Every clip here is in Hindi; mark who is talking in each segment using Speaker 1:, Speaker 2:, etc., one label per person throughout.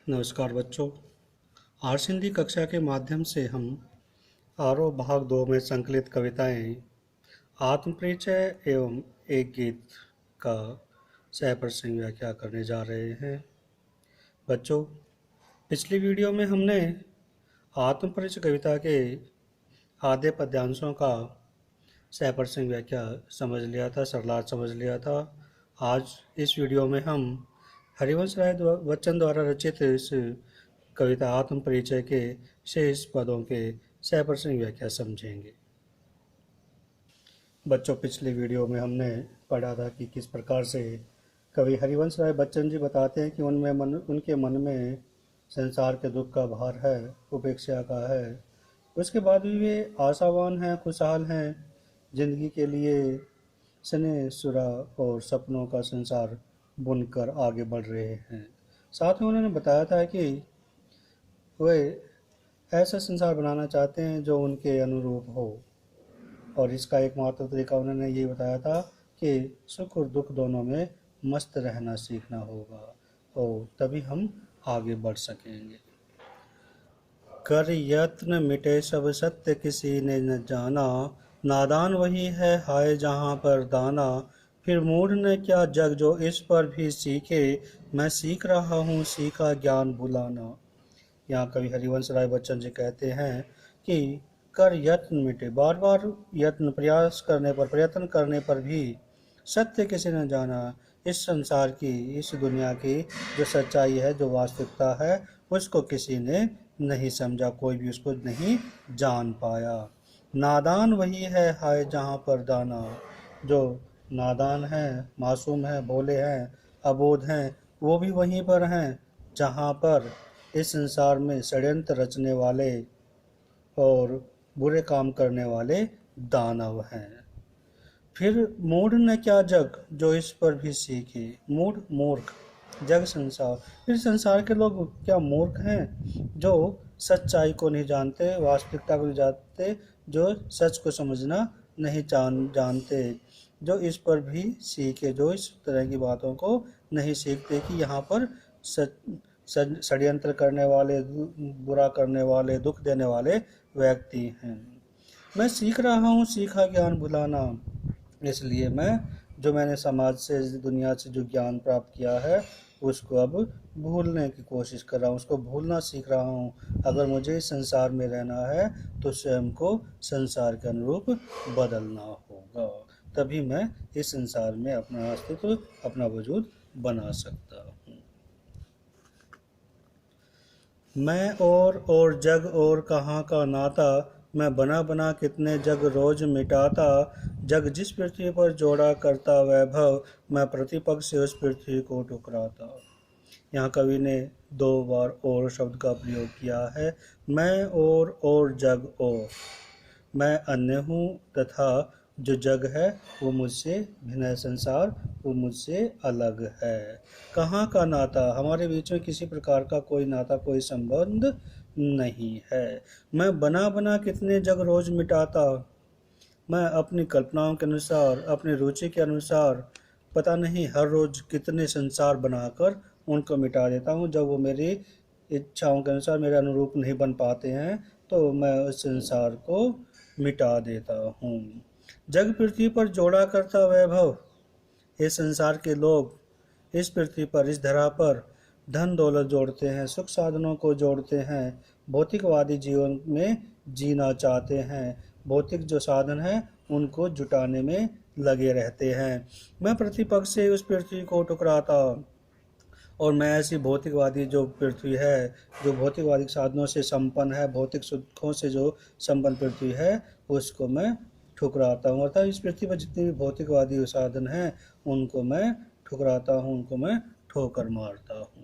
Speaker 1: नमस्कार बच्चों। आज हिंदी कक्षा के माध्यम से हम आरोह भाग 2 में संकलित कविताएं आत्म परिचय एवं एक गीत का सह प्रसंग व्याख्या करने जा रहे हैं। बच्चों, पिछली वीडियो में हमने आत्म परिचय कविता के आधे पद्यांशों का सह प्रसंग व्याख्या समझ लिया था, सरलार्थ समझ लिया था। आज इस वीडियो में हम हरिवंश राय बच्चन द्वारा रचित इस कविता आत्म परिचय के शेष पदों के सह प्रसंग व्याख्या समझेंगे। बच्चों, पिछले वीडियो में हमने पढ़ा था कि किस प्रकार से कवि हरिवंश राय बच्चन जी बताते हैं कि उनके मन में संसार के दुख का भार है, उपेक्षा का है। उसके बाद भी वे आशावान हैं, खुशहाल हैं, जिंदगी के लिए स्नेह सुरा और सपनों का संसार बुनकर आगे बढ़ रहे हैं। साथ में उन्होंने बताया था कि वे ऐसा संसार बनाना चाहते हैं जो उनके अनुरूप हो, और इसका एकमात्र तरीका उन्होंने ये बताया था कि सुख और दुख दोनों में मस्त रहना सीखना होगा और तभी हम आगे बढ़ सकेंगे। कर यत्न मिटे सब सत्य किसी ने न जाना, नादान वही है हाय जहाँ पर दाना। फिर मूढ़ ने क्या जग जो इस पर भी सीखे, मैं सीख रहा हूँ सीखा ज्ञान भुलाना। यहाँ कवि हरिवंश राय बच्चन जी कहते हैं कि कर यत्न मिटे, बार बार यत्न प्रयत्न करने पर भी सत्य किसी ने जाना, इस संसार की, इस दुनिया की जो सच्चाई है, जो वास्तविकता है, उसको किसी ने नहीं समझा, कोई भी उसको नहीं जान पाया। नादान वही है हाय जहाँ पर दाना, जो नादान है, मासूम है, भोले हैं, अबोध हैं, वो भी वहीं पर हैं जहाँ पर इस संसार में षड्यंत्र रचने वाले और बुरे काम करने वाले दानव हैं। फिर मूढ़ ने क्या जग जो इस पर भी सीखे, मूढ़ मूर्ख, जग संसार, फिर संसार के लोग क्या मूर्ख हैं जो सच्चाई को नहीं जानते, वास्तविकता को नहीं जानते, जो सच को समझना नहीं जानते, जो इस पर भी सीखे, जो इस तरह की बातों को नहीं सीखते कि यहाँ पर षड्यंत्र करने वाले, बुरा करने वाले, दुख देने वाले व्यक्ति हैं। मैं सीख रहा हूँ सीखा ज्ञान भुलाना, इसलिए मैंने समाज से, दुनिया से जो ज्ञान प्राप्त किया है उसको अब भूलने की कोशिश कर रहा हूँ, उसको भूलना सीख रहा हूँ। अगर मुझे इस संसार में रहना है तो स्वयं को संसार के अनुरूप बदलना होगा, तभी मैं इस संसार में अपना अस्तित्व, अपना वजूद बना सकता हूँ। मैं और जग और कहाँ का नाता, मैं बना बना कितने जग रोज मिटाता। जग जिस पृथ्वी पर जोड़ा करता वैभव, मैं प्रतिपक्ष से उस पृथ्वी को ठुकराता। यहाँ कवि ने 2 बार और शब्द का प्रयोग किया है। मैं और जग और, मैं अन्य हूँ तथा जो जग है वो मुझसे भिन्न है, संसार वो मुझसे अलग है। कहाँ का नाता, हमारे बीच में किसी प्रकार का कोई नाता, कोई संबंध नहीं है। मैं बना बना कितने जग रोज मिटाता, मैं अपनी कल्पनाओं के अनुसार, अपनी रुचि के अनुसार पता नहीं हर रोज कितने संसार बनाकर उनको मिटा देता हूँ। जब वो मेरी इच्छाओं के अनुसार, मेरे अनुरूप नहीं बन पाते हैं तो मैं उस संसार को मिटा देता हूँ। जग पृथ्वी पर जोड़ा करता वैभव, इस संसार के लोग इस पृथ्वी पर, इस धरा पर धन दौलत जोड़ते हैं, सुख साधनों को जोड़ते हैं, भौतिकवादी जीवन में जीना चाहते हैं, भौतिक जो साधन हैं उनको जुटाने में लगे रहते हैं। मैं प्रतिपक्ष से उस पृथ्वी को ठुकराता, और मैं ऐसी भौतिकवादी जो पृथ्वी है, जो भौतिकवादी साधनों से संपन्न है, भौतिक सुखों से जो संपन्न पृथ्वी है, उसको मैं ठुकराता हूँ। अर्थात इस पृथ्वी पर जितने भी भौतिकवादी साधन हैं उनको मैं ठुकराता हूँ, उनको मैं ठोकर मारता हूँ।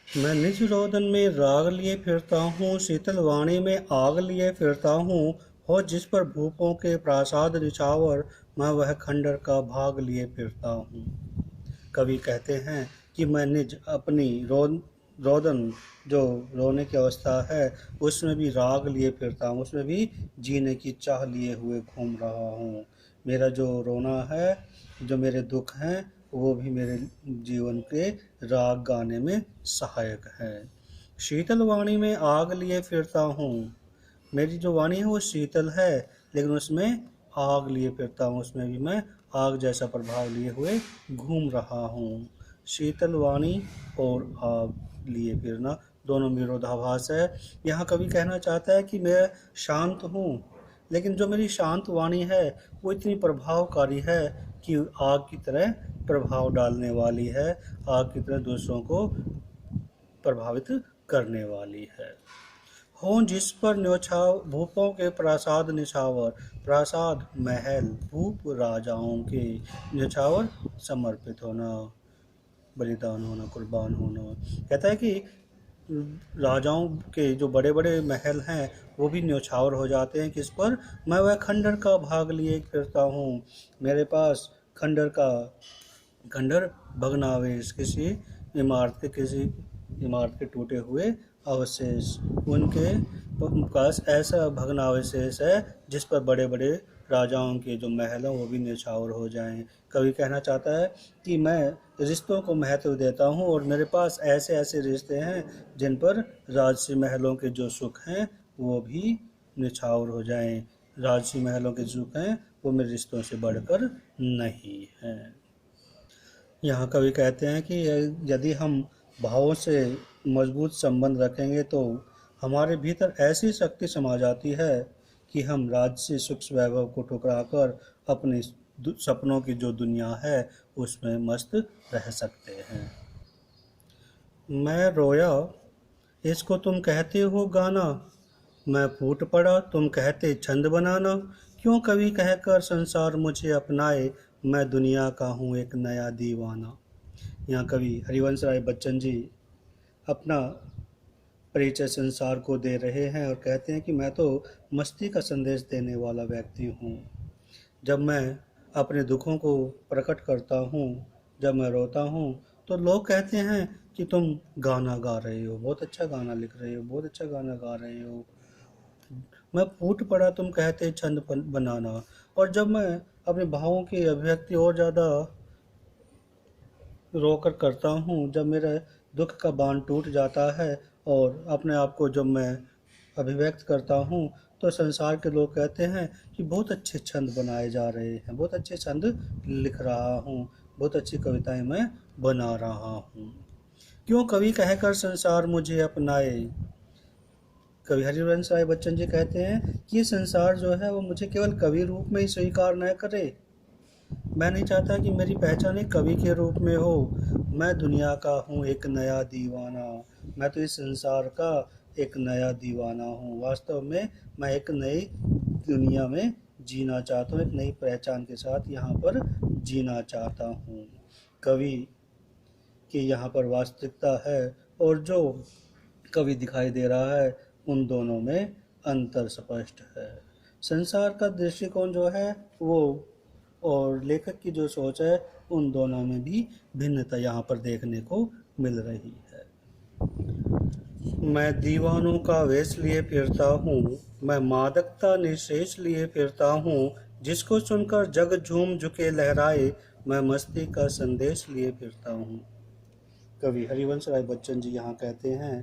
Speaker 1: मैं निज रोदन में राग लिए फिरता हूँ, शीतल वाणी में आग लिए फिरता हूँ, हो जिस पर भूपों के प्रासाद निछावर, मैं वह खंडर का भाग लिए फिरता हूँ। कवि कहते हैं कि मैं निज, अपनी रोदन, जो रोने की अवस्था है, उसमें भी राग लिए फिरता हूँ, उसमें भी जीने की चाह लिए हुए घूम रहा हूँ। मेरा जो रोना है, जो मेरे दुख हैं, वो भी मेरे जीवन के राग गाने में सहायक है। शीतल वाणी में आग लिए फिरता हूँ। मेरी जो वाणी है वो शीतल है, लेकिन उसमें आग लिए फिरता हूँ, उसमें भी मैं आग जैसा प्रभाव लिए हुए घूम रहा हूँ। शीतल वाणी और आग लिए फिरना दोनों विरोधाभास है। यहाँ कवि कहना चाहता है कि मैं शांत हूँ, लेकिन जो मेरी शांत वाणी है वो इतनी प्रभावकारी है कि आग की तरह प्रभाव डालने वाली है, आग की तरह दूसरों को प्रभावित करने वाली है। हों जिस पर न्योछाव भूपों के प्रासाद निछावर, प्रासाद महल भूप राजाओं के, न्योछावर समर्पित होना, बलिदान होना, कुर्बान होना। कहता है कि राजाओं के जो बड़े बड़े महल हैं वो भी न्योछावर हो जाते हैं किस पर? मैं वह खंडर का भाग लिए फिरता हूँ। मेरे पास खंडर भग्नावशेष, किसी इमारत के टूटे हुए अवशेष, उनके पास ऐसा भग्नावशेष है जिस पर बड़े बड़े राजाओं के जो महल हैं वो भी न्यौछावर हो जाएं। कवि कहना चाहता है कि मैं रिश्तों को महत्व देता हूँ और मेरे पास ऐसे ऐसे रिश्ते हैं जिन पर राजसी महलों के जो सुख हैं वो भी न्यौछावर हो जाएं। राजसी महलों के सुख हैं वो मेरे रिश्तों से बढ़कर नहीं हैं। यहाँ कवि कहते हैं कि यदि हम भावों से मजबूत संबंध रखेंगे तो हमारे भीतर ऐसी शक्ति समा जाती है कि हम राजसी सुख वैभव को ठुकराकर अपने सपनों की जो दुनिया है उसमें मस्त रह सकते हैं। मैं रोया इसको तुम कहते हो गाना, मैं फूट पड़ा तुम कहते छंद बनाना, क्यों कवि कहकर संसार मुझे अपनाए, मैं दुनिया का हूँ एक नया दीवाना। यहाँ कवि हरिवंश राय बच्चन जी अपना परिचय संसार को दे रहे हैं और कहते हैं कि मैं तो मस्ती का संदेश देने वाला व्यक्ति हूँ। जब मैं अपने दुखों को प्रकट करता हूँ, जब मैं रोता हूँ तो लोग कहते हैं कि तुम गाना गा रहे हो, बहुत अच्छा गाना लिख रहे हो, बहुत अच्छा गाना गा रहे हो। मैं फूट पड़ा तुम कहते छंद बनाना। और जब मैं अपने भावों की अभिव्यक्ति और ज़्यादा रोकर करता हूँ, जब मेरा दुख का बांध टूट जाता है और अपने आप को जब मैं अभिव्यक्त करता हूँ तो संसार के लोग कहते हैं कि बहुत अच्छे छंद बनाए जा रहे हैं, बहुत अच्छे छंद लिख रहा हूँ, बहुत अच्छी कविताएं मैं बना रहा हूँ। क्यों कवि कहकर संसार मुझे अपनाए। कवि हरिवंश राय बच्चन जी कहते हैं कि ये संसार जो है वो मुझे केवल कवि रूप में ही स्वीकार न करे। मैं नहीं चाहता कि मेरी पहचान एक कवि के रूप में हो। मैं दुनिया का हूँ एक नया दीवाना, मैं तो इस संसार का एक नया दीवाना हूँ। वास्तव में मैं एक नई दुनिया में जीना चाहता हूँ, एक नई पहचान के साथ यहाँ पर जीना चाहता हूँ। कवि की यहाँ पर वास्तविकता है और जो कवि दिखाई दे रहा है उन दोनों में अंतर स्पष्ट है। संसार का दृष्टिकोण जो है वो और लेखक की जो सोच है उन दोनों में भी भिन्नता यहाँ पर देखने को मिल रही है। मैं दीवानों का वेश लिए फिरता हूँ, मैं मादकता निशेष लिए फिरता हूँ, जिसको सुनकर जग झूम झुके लहराए, मैं मस्ती का संदेश लिए फिरता हूँ। कवि हरिवंश राय बच्चन जी यहाँ कहते हैं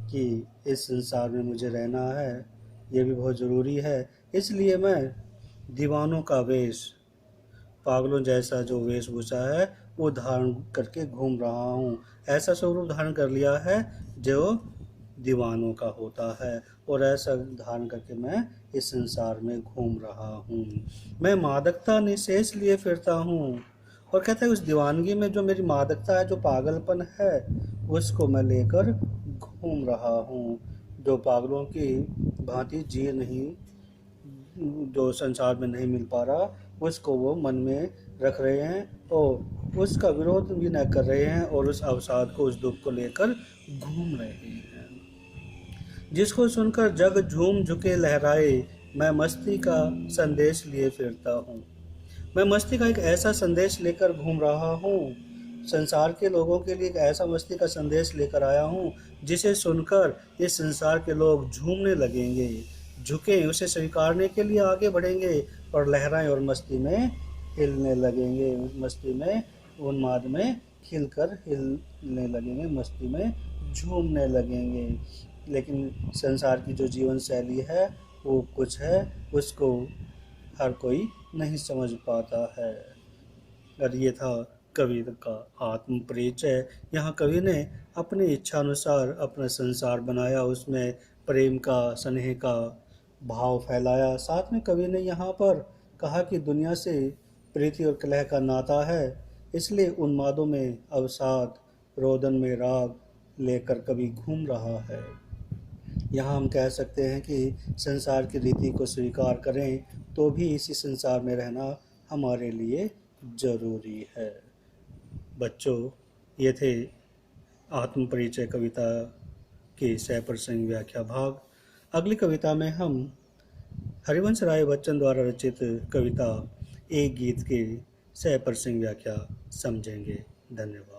Speaker 1: कि इस संसार में मुझे रहना है, ये भी बहुत ज़रूरी है, इसलिए मैं दीवानों का वेश, पागलों जैसा जो वेशभूषा है वो धारण करके घूम रहा हूँ। ऐसा स्वरूप धारण कर लिया है जो दीवानों का होता है और ऐसा धारण करके मैं इस संसार में घूम रहा हूँ। मैं मादकता निशेष लिए फिरता हूँ और कहता है उस दीवानगी में जो मेरी मादकता है, जो पागलपन है, उसको मैं लेकर घूम रहा हूँ। जो पागलों की भांति जी नहीं, जो संसार में नहीं मिल पा रहा उसको वो मन में रख रहे हैं और उसका विरोध भी न कर रहे हैं और उस अवसाद को, उस दुख को लेकर घूम रहे हैं। जिसको सुनकर जग झूम झुके लहराए, मैं मस्ती का संदेश लिए फिरता हूँ। मैं मस्ती का एक ऐसा संदेश लेकर घूम रहा हूँ, संसार के लोगों के लिए एक ऐसा मस्ती का संदेश लेकर आया हूँ जिसे सुनकर इस संसार के लोग झूमने लगेंगे, झुके उसे स्वीकारने के लिए आगे बढ़ेंगे और लहराएं और मस्ती में हिलने लगेंगे, मस्ती में उन्माद में खिलकर हिलने लगेंगे, मस्ती में झूमने लगेंगे। लेकिन संसार की जो जीवन शैली है वो कुछ है, उसको हर कोई नहीं समझ पाता है। और ये था कवि का आत्म परिचय। यहाँ कवि ने अपनी इच्छा अनुसार अपना संसार बनाया, उसमें प्रेम का, स्नेह का भाव फैलाया। साथ में कवि ने यहाँ पर कहा कि दुनिया से प्रीति और कलह का नाता है, इसलिए उन्मादों में अवसाद, रोदन में राग लेकर कवि घूम रहा है। यहाँ हम कह सकते हैं कि संसार की रीति को स्वीकार करें तो भी इसी संसार में रहना हमारे लिए ज़रूरी है। बच्चों, ये थे आत्म परिचय कविता के सप्रसंग व्याख्या भाग। अगली कविता में हम हरिवंश राय बच्चन द्वारा रचित कविता एक गीत के सप्रसंग व्याख्या समझेंगे। धन्यवाद।